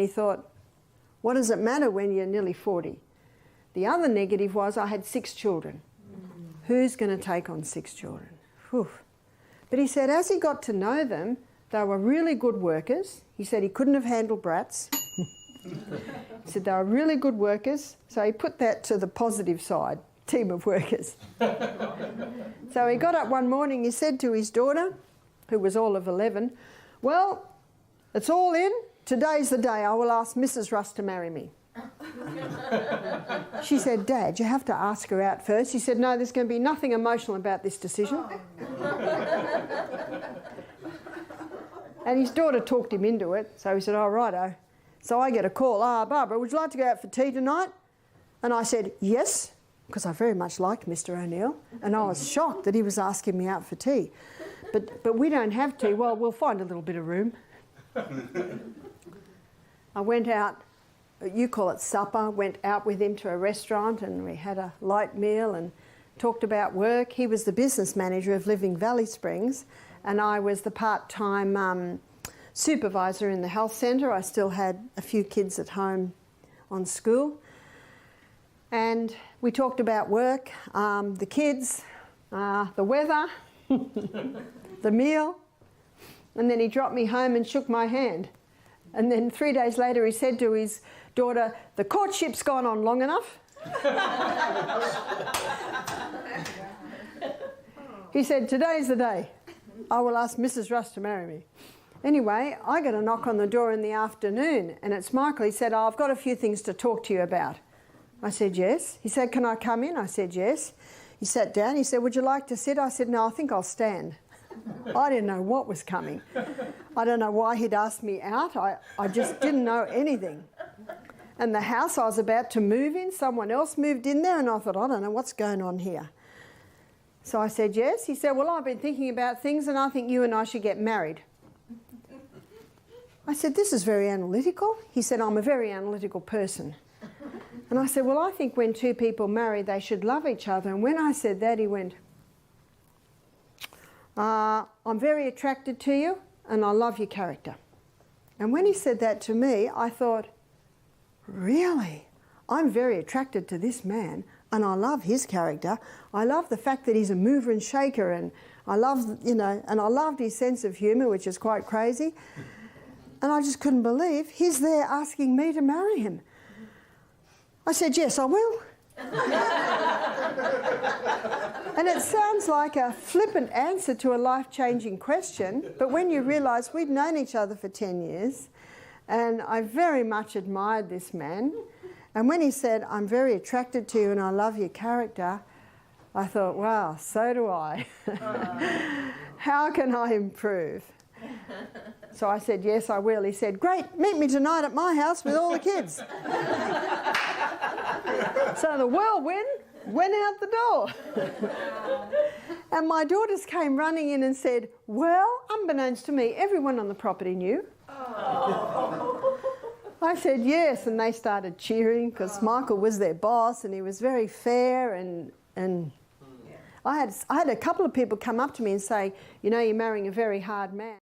he thought, what does it matter when you're nearly 40? The other negative was I had 6 children. Who's going to take on 6 children? Whew. But he said as he got to know them, they were really good workers. He said he couldn't have handled brats. He said they were really good workers, so he put that to the positive side, team of workers. So he got up one morning, he said to his daughter, who was all of 11, well, it's all in. Today's the day I will ask Mrs. Russ to marry me. She said, Dad, you have to ask her out first. He said, no, there's going to be nothing emotional about this decision. And his daughter talked him into it, so he said, oh, righto. So I get a call, Barbara, would you like to go out for tea tonight? And I said, yes, because I very much liked Mr. O'Neill, and I was shocked that he was asking me out for tea. But we don't have tea. Well, we'll find a little bit of room. I went out, you call it supper, went out with him to a restaurant and we had a light meal and talked about work. He was the business manager of Living Valley Springs and I was the part-time supervisor in the health centre. I still had a few kids at home on school. And we talked about work, the kids, the weather, the meal. And then he dropped me home and shook my hand. And then 3 days later he said to his daughter, the courtship's gone on long enough. He said, today's the day. I will ask Mrs. Russ to marry me. Anyway, I got a knock on the door in the afternoon and it's Michael. He said, oh, I've got a few things to talk to you about. I said, yes. He said, can I come in? I said, yes. He sat down. He said, would you like to sit? I said, no, I think I'll stand. I didn't know what was coming. I don't know why he'd asked me out. I just didn't know anything. And the house I was about to move in, someone else moved in there and I thought, I don't know what's going on here. So I said, yes. He said, well, I've been thinking about things and I think you and I should get married. I said, this is very analytical. He said, I'm a very analytical person. And I said, well, I think when two people marry, they should love each other. And when I said that, he went, I'm very attracted to you and I love your character. And when he said that to me, I thought, really? I'm very attracted to this man and I love his character. I love the fact that he's a mover and shaker and I love, you know, and I loved his sense of humour, which is quite crazy. And I just couldn't believe he's there asking me to marry him. I said, yes, I will. And it sounds like a flippant answer to a life-changing question, but when you realise we'd known each other for 10 years, and I very much admired this man, and when he said, I'm very attracted to you and I love your character, I thought, wow, so do I. How can I improve? So I said, yes, I will. He said, great, meet me tonight at my house with all the kids. So the whirlwind went out the door. And my daughters came running in and said, well, unbeknownst to me, everyone on the property knew. I said, yes, and they started cheering because Michael was their boss and he was very fair and I had a couple of people come up to me and say, you know, you're marrying a very hard man.